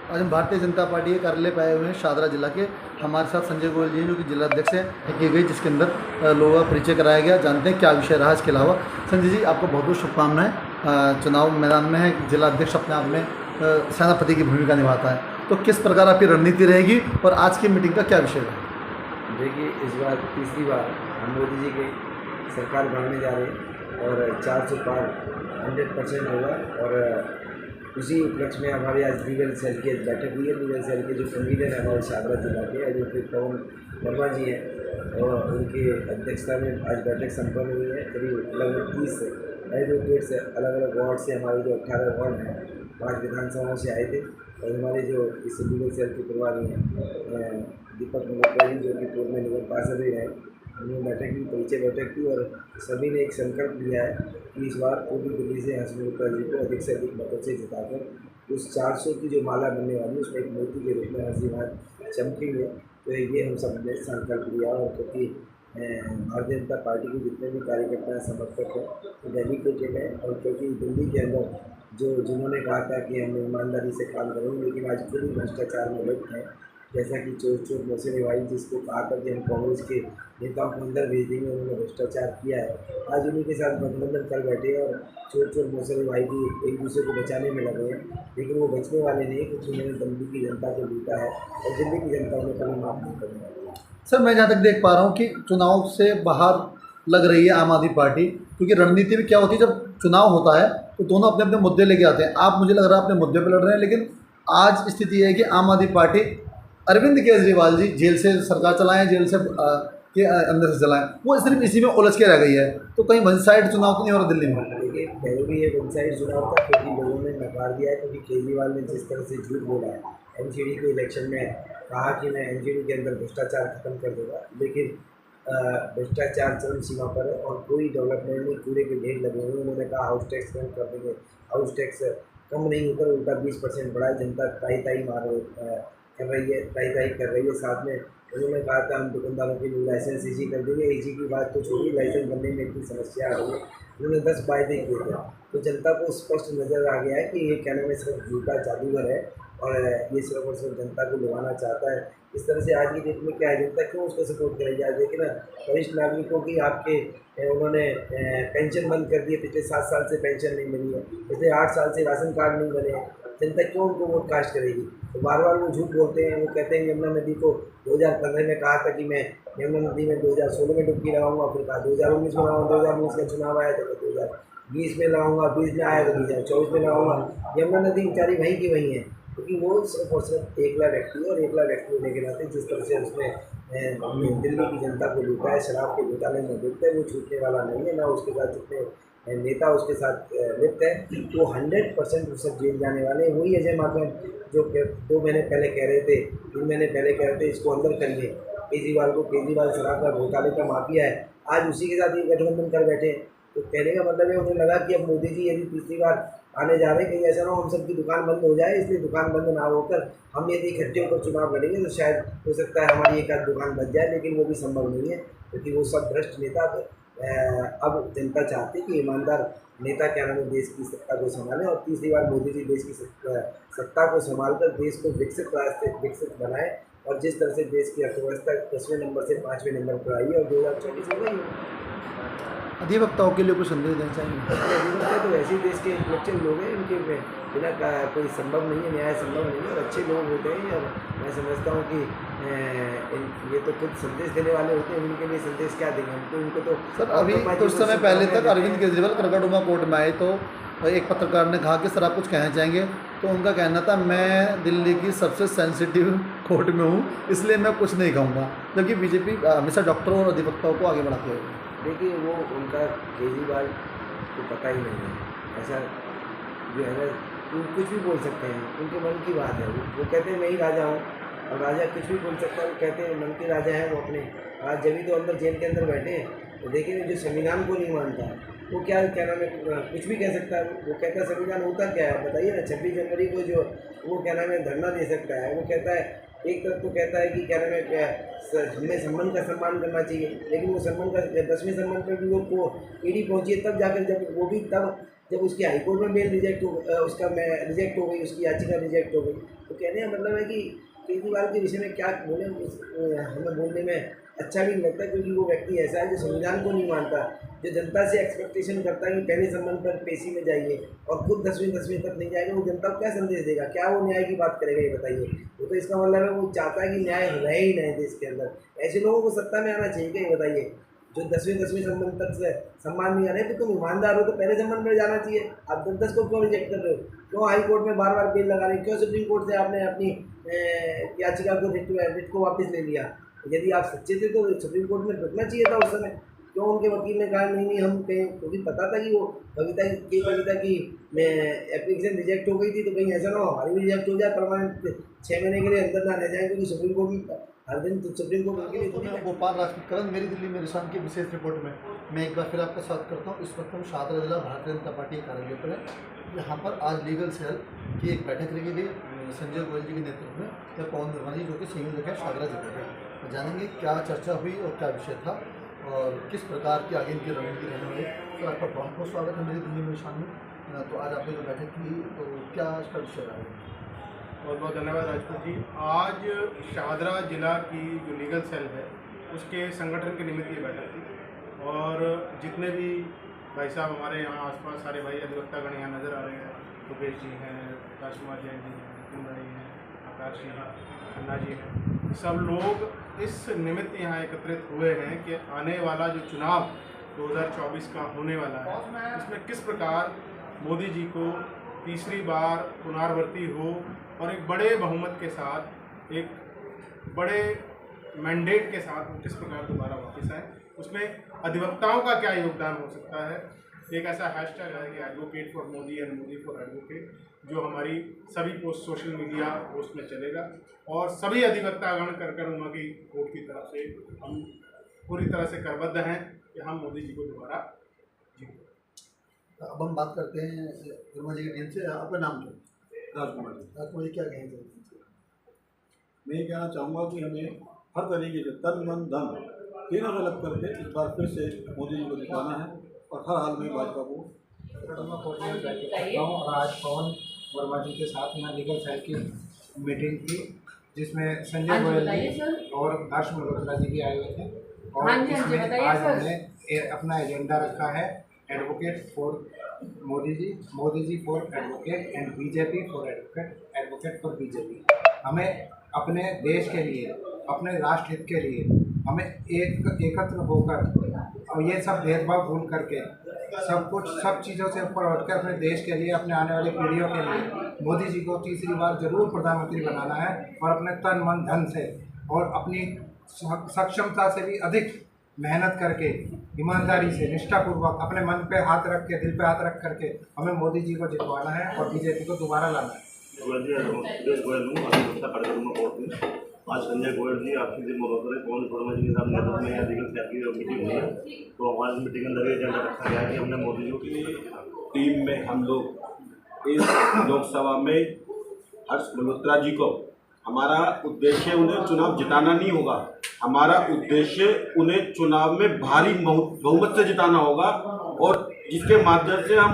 आज हम भारतीय जनता पार्टी के कार्यालय पे आए हुए हैं शाहदरा जिला के। हमारे साथ संजय गोयल जी हैं जो कि जिला अध्यक्ष हैं की गई, जिसके अंदर लोगों का परिचय कराया गया। जानते हैं क्या विषय रहा। इसके अलावा संजय जी, आपको बहुत बहुत शुभकामनाएं। चुनाव मैदान में है, जिला अध्यक्ष अपने आप में सेनापति की भूमिका निभाता है, तो किस प्रकार आपकी रणनीति रहेगी और आज की मीटिंग का क्या विषय है? देखिए, इस बार तीसरी बार हम मोदी जी की सरकार बनाने जा रहे हैं और 400 पार 100% होगा। और उसी उपलक्ष्य में हमारे आज लीगल सेल की बैठक हुई है। लीगल सेल के जो कन्वीनर हैं हमारे शाहदरा जिला के एडवोकेट पवन वर्मा जी हैं और उनकी अध्यक्षता में आज बैठक संपन्न हुई है। करीब लगभग 30 एडवोकेट्स अलग अलग वार्ड से, हमारे जो 18 वार्ड हैं 5 विधानसभाओं से आए थे। और हमारे जो इस लीगल सेल के प्रभारी हैं दीपक मल्होत्रा जी, जो कि पूर्व में निगम पार्षद भी रहे, उन्होंने बैठक की, परिचय बैठक की और सभी ने एक संकल्प लिया है कि इस बार पूरी दिल्ली से हर्षमल्होत्रा जी को अधिक से अधिक मतों से जिताकर उस 400 की जो माला बनने वाली है उसमें एक मोती के रूप में हर चमकेंगे। तो ये हम सब ने संकल्प लिया। और क्योंकि भारतीय जनता पार्टी के जितने भी कार्यकर्ता हैं, समर्थक हैं, वो डेडिकेटेड हैं। और क्योंकि दिल्ली के अंदर जिन्होंने कहा था कि हम ईमानदारी से काम करेंगे, लेकिन आज खुद ही भ्रष्टाचार में लिप्त हैं, जैसा कि चोर चोर मोहसिन वाई जिसको कहा था कि हम कांग्रेस के नेताओं को अंदर भेज देंगे, उन्होंने भ्रष्टाचार किया है। आज उन्हीं के साथ गठबंधन कर बैठे हैं और चोर चोर मोहसिन वाई भी एक दूसरे को बचाने में लगे हैं, लेकिन वो बचने वाले नहीं, क्योंकि उन्होंने दिल्ली की जनता को लूटा है और दिल्ली की जनता ने कभी माफ़ नहीं करने वाली है। सर, मैं जहाँ तक देख पा रहा हूँ कि चुनाव से बाहर लग रही है आम आदमी पार्टी, क्योंकि रणनीति में क्या होती है, जब चुनाव होता है तो दोनों अपने अपने मुद्दे लेके आते हैं। आप, मुझे लग रहा है, अपने मुद्दे पर लड़ रहे हैं, लेकिन आज स्थिति है कि आम आदमी पार्टी अरविंद केजरीवाल जी जेल से सरकार चलाएं, जेल से के अंदर से चलाएं, वो सिर्फ इसी में उलझ के रह गई है। तो कहीं वन साइड चुनाव तो नहीं हो रहा दिल्ली में? देखिए, पहले भी ये वन साइड चुनाव था, क्योंकि लोगों ने नकार दिया है। क्योंकि केजरीवाल ने जिस तरह से झूठ बोला है एनजीटी के इलेक्शन में, कहा कि मैं एनजीटी के अंदर भ्रष्टाचार खत्म कर दूँगा, लेकिन भ्रष्टाचार चरम सीमा पर है और कोई डेवलपमेंट नहीं, कूड़े के ढेर लगे हुए। उन्होंने कहा हाउस टैक्स कम कर देंगे, हाउस टैक्स कम नहीं होकर उल्टा 20% बढ़ाए। जनता ताई ताई कर रही है, ताई ताई कर रही है। साथ में उन्होंने कहा था हम दुकानदारों के लिए लाइसेंस ईजी कर देंगे। ईजी की बात तो छोड़ी, लाइसेंस बनने में इतनी समस्या आ रही है। उन्होंने 10 वायदे किए थे, तो जनता को स्पष्ट नज़र आ गया है कि ये क्या नाम है, सिर्फ झूठा जादूगर है और ये सिर्फ और सिर्फ जनता को लुभाना चाहता है। इस तरह से आज की डेट में क्या है, जनता क्यों उसको सपोर्ट करेगी? आज देखिए ना, वरिष्ठ नागरिकों की आपके उन्होंने पेंशन बंद कर दी है, पिछले 7 साल से पेंशन नहीं मिली है, पिछले 8 साल से राशन कार्ड नहीं बने हैं। जनता क्यों उनको वोट कास्ट करेगी? तो बार बार वो झूठ बोलते हैं। वो कहते हैं यमुना नदी को 2015 में कहा था कि मैं यमुना नदी में 2016 में डुबकी लगाऊंगा, फिर कहा 2019 में लगाऊंगा, 2019 का चुनाव आया तो 2020 में लगाऊंगा, 20 में आया तो 2024 में लगाऊंगा। यमुना नदी बेचारी वहीं की वहीं है, क्योंकि वो सिर्फ और सिर्फ एकला व्यक्ति है। और एकला व्यक्ति होने के नाते जिस तरह से उसने दिल्ली की जनता को लूटा है, शराब के घोटाले में लिप्त है, वो छूटने वाला नहीं है। ना उसके साथ जितने नेता उसके साथ लिप्त है, वो 100% उस सब जेल जाने वाले हैं। वही अजय माकन जो 2 महीने पहले कह रहे थे, 3 महीने पहले कह रहे थे इसको अंदर करिए केजरीवाल शराब का घोटाले का माफिया है, आज उसी के साथ ये गठबंधन कर बैठे हैं। तो कहने का मतलब है उन्हें लगा कि अब मोदी जी यदि तीसरी बार आने जा रहे हैं, कहीं ऐसा ना हो हम सबकी दुकान बंद हो जाए, इसलिए दुकान बंद ना होकर हम यदि इकट्ठे होकर चुनाव लड़ेंगे तो शायद हो सकता है हमारी एक आध दुकान बच जाए, लेकिन वो भी संभव नहीं है, क्योंकि वो सब भ्रष्ट नेता अब जनता चाहती है कि ईमानदार नेता क्या नाम है देश की सत्ता को संभालें। और तीसरी बार मोदी जी देश की सत्ता को संभालकर देश को विकसित बनाए। और जिस तरह से देश की अर्थव्यवस्था 10वें नंबर से 5वें नंबर पर आई है और 2024 में गई है। अधिवक्ताओं के लिए कुछ संदेश देना चाहिए? अधिवक्ता तो ऐसे ही देश के इंटेलेक्चुअल लोग हैं, इनके बिना कोई संभव नहीं है, न्याय संभव नहीं है, और अच्छे लोग होते हैं। और मैं समझता हूँ कि ये तो खुद संदेश देने वाले होते हैं, उनके लिए संदेश क्या देंगे हमको? इनको तो सर, अभी कुछ समय पहले तक अरविंद केजरीवाल करकटुमा कोर्ट में आए तो एक पत्रकार ने कहा कि सर आप कुछ कहना चाहेंगे, तो उनका कहना था मैं दिल्ली की सबसे सेंसिटिव कोर्ट में हूँ, इसलिए मैं कुछ नहीं कहूँगा, जबकि बीजेपी हमेशा डॉक्टरों और अधिवक्ताओं को आगे बढ़ाती है। देखिए, वो उनका केजरीवाल को पता ही नहीं है, ऐसा जो है ना, कुछ भी बोल सकते हैं, उनके मन की बात है। वो कहते हैं मैं ही राजा हूँ, और राजा कुछ भी बोल सकता है। वो कहते हैं मन के राजा हैं वो अपने। आज जब भी तो अंदर जेल के अंदर बैठे हैं, तो देखिए जो संविधान को नहीं मानता वो क्या नाम है, कुछ भी कह सकता है। वो कहता है संविधान होता क्या है बताइए ना। 26 जनवरी को जो वो क्या नाम है धरना दे सकता है, वो कहता है एक तरफ तो कहता है कि क्या नाम है हमें सम्मान का सम्मान करना चाहिए, लेकिन वो सम्मान का 10वें सम्मान पर भी वो ईडी पहुंची है, तब जाकर जब वो भी तब जब उसकी हाईकोर्ट में बेल रिजेक्ट हो उसका मैं रिजेक्ट हो गई, उसकी याचिका रिजेक्ट हो गई। तो कहने का मतलब है कि केजरीवाल के विषय में क्या बोले हमें बोलने में अच्छा भी नहीं लगता, क्योंकि वो व्यक्ति ऐसा है जो संविधान को नहीं मानता, जो जनता से एक्सपेक्टेशन करता है कि पहले संबंध पर पेशी में जाइए और खुद 10वीं तक नहीं जाएगा। वो जनता को क्या संदेश देगा, क्या वो न्याय की बात करेगा, ये बताइए। वो तो इसका मतलब है वो चाहता है कि न्याय रहे ही नहीं देश के अंदर। ऐसे लोगों को सत्ता में आना चाहिए क्या, ये बताइए। जो 10वीं संबंध तक से सम्मान नहीं आ रहे, तो तुम ईमानदार हो तो पहले संबंध में जाना चाहिए। आप 10 को क्यों रिजेक्ट कर रहे हो, क्यों हाई कोर्ट में बार बार बेल लगा रहे हो, क्यों सुप्रीम कोर्ट से आपने अपनी याचिका को रिट को वापस ले लिया। यदि आप सच्चे थे तो सुप्रीम कोर्ट में रुकना चाहिए था उस समय। क्यों उनके वकील ने कहा नहीं नहीं हम कहीं, क्योंकि पता था कि वो कविता की एप्लीकेशन रिजेक्ट हो गई थी, तो कहीं ऐसा ना हो हमारी भी रिजेक्ट हो जाए, परमानेंट 6 महीने के लिए अंदर ना रह जाए, क्योंकि सुप्रीम कोर्ट में हर दिन तो सुप्रीम कोर्ट उनके लिए तो मैं गोपाल राजपूत मेरी दिल्ली मेरे शाम की विशेष रिपोर्ट में मैं एक बार फिर आपका स्वागत करता हूँ। इस वक्त हम शाहदरा जिला भारतीय जनता पार्टी कार्यालय पर है। यहाँ पर आज लीगल सेल की एक बैठक रखी गई संजय गोयल जी के नेतृत्व में या पवन वर्मा जी जो कि संयोजक है शाहदरा जिले के। जानेंगे क्या चर्चा हुई और क्या विषय था और किस प्रकार की आगे इनकी रणनीति रहने वाली। तो आपका बहुत बहुत स्वागत है मेरी दिल्ली में शाम में। तो आज आपने जो बैठक की तो क्या इसका विषय रहा? बहुत बहुत धन्यवाद राजपूत जी। आज शाहदरा जिला की जो लीगल सेल है उसके संगठन के निमित्त ये बैठक थी और जितने भी भाई साहब हमारे यहाँ आसपास सारे भाई अधिवक्तागण यहाँ नज़र आ रहे हैं, रुपेश जी हैं, राजकुमार जैन जी हैं, नितिन भाई हैं, आकाश जी हैं, खन्ना जी हैं, सब लोग इस निमित्त यहाँ एकत्रित हुए हैं कि आने वाला जो चुनाव 2024 का होने वाला है इसमें किस प्रकार मोदी जी को तीसरी बार पुनरावर्ती हो और एक बड़े बहुमत के साथ, एक बड़े मैंडेट के साथ वो किस प्रकार दोबारा वापस आए। उसमें अधिवक्ताओं का क्या योगदान हो सकता है। एक ऐसा हैशटैग है कि advocate for Modi and Modi for advocate, जो हमारी सभी पोस्ट सोशल मीडिया पोस्ट में चलेगा और सभी अधिवक्तागण कर उनकी कोर्ट की तरफ से हम पूरी तरह से करबद्ध हैं कि हम मोदी जी को दोबारा जीतें। अब हम बात करते हैं वर्मा जी के टीम से। आपका नाम क्या? राजकुमार जी। राजकुमार जी क्या कहेंगे? मैं ये कहना चाहूँगा कि हमें हर तरीके से तन मन धन तीनों को लग करके इस बार फिर से मोदी जी को जिताना है और हर हाल में भाजपा को। और आज पवन वर्मा जी के साथ यहाँ लीगल सेल की मीटिंग थी, जिसमें संजय गोयल जी और हर्ष मल्होत्रा जी भी आए हुए थे। और इसमें आज हमने अपना एजेंडा रखा है advocate for Modi ji for advocate and BJP for advocate for BJP. हमें अपने देश के लिए, अपने राष्ट्र हित के लिए हमें एकत्र होकर और ये सब भेदभाव भूल करके सब चीज़ों से ऊपर उठकर अपने देश के लिए, अपने आने वाली पीढ़ियों के लिए मोदी जी को तीसरी बार जरूर प्रधानमंत्री बनाना है और अपने तन मन धन से और अपनी सक्षमता से भी अधिक मेहनत करके, ईमानदारी से, निष्ठापूर्वक अपने मन पे हाथ रख के, दिल पे हाथ रख करके हमें मोदी जी को जितवाना है और बीजेपी को दोबारा लाना है। आज संजय गोयल जी आपकी दिन महोदय पवन वर्मा जी के साथ नेतृत्व में यहाँ लीगल सेल की मीटिंग हुई है। तो हमारी मीटिंग के अंदर एजेंडा रखा गया है कि हमने मोदी जी की टीम में हम लोग इस लोकसभा में हर्ष मल्होत्रा जी को, हमारा उद्देश्य उन्हें चुनाव जिताना नहीं होगा, हमारा उद्देश्य उन्हें चुनाव में भारी बहुमत से जिताना होगा और जिसके माध्यम से हम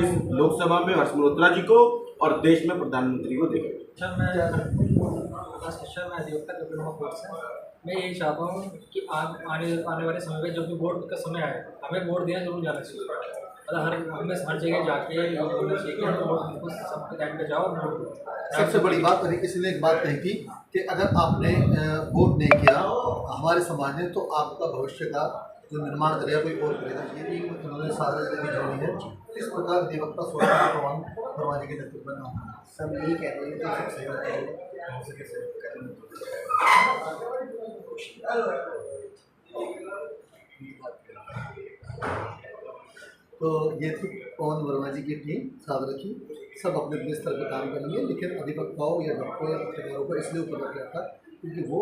इस लोकसभा में हर्ष मल्होत्रा जी को और देश में प्रधानमंत्री को देखेंगे। मैं यही चाहता हूँ कि आने वाले समय में जब भी वोट का समय आए हमें वोट देना जरूर जाना चाहिए। मतलब हमें हर जगह जाके बोलना चाहिए कि हम वोट सबके टाइम पे जाओ और वोट दो। सबसे बड़ी बात किसी ने एक बात कही थी कि अगर आपने वोट नहीं किया हमारे समाज ने तो आपका भविष्य का जो निर्माण करेगा कोई और करेगा। ये उन्होंने सारा जिले की जोड़ी है। इस प्रकार अधिवक्ता पवन वर्मा जी के नेतृत्व में सब यही कह रहे हैं कि सब सहयोग करें, हो सके सहयोग करें। तो ये थी पवन वर्मा जी की टीम शाहदरा की। सब अपने अपने स्तर पर काम करेंगे, लेकिन अधिवक्ताओं या डॉक्टरों या पत्रकारों को इसलिए ऊपर रख रखा क्योंकि वो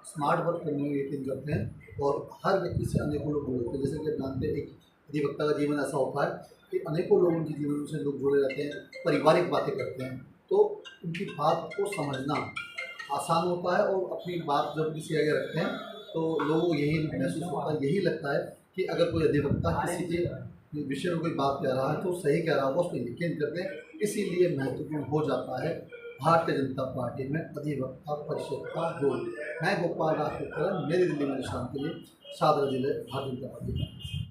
स्मार्ट वर्क करने में यकीन करते हैं और हर व्यक्ति से अनेकों लोग जुड़े होते हैं। जैसे कि आप जानते हैं एक अधिवक्ता का जीवन ऐसा होता है कि अनेकों लोगों के जीवन से लोग जुड़े रहते हैं, पारिवारिक बातें करते हैं, तो उनकी बात को समझना आसान होता है और अपनी बात जब किसी आगे रखते हैं तो लोगों को यही महसूस होता है, यही लगता है कि अगर कोई अधिवक्ता किसी के विषय में कोई बात कह रहा है तो सही कह रहा होगा, उस पर यकीन करते हैं। इसीलिए महत्वपूर्ण हो जाता है भारतीय जनता पार्टी में अधिवक्ता परिषद का रोल। मैं गोपाल राजपूत, मेरी दिल्ली में निशान के लिए शादरा जिले भारतीय जनता पार्टी।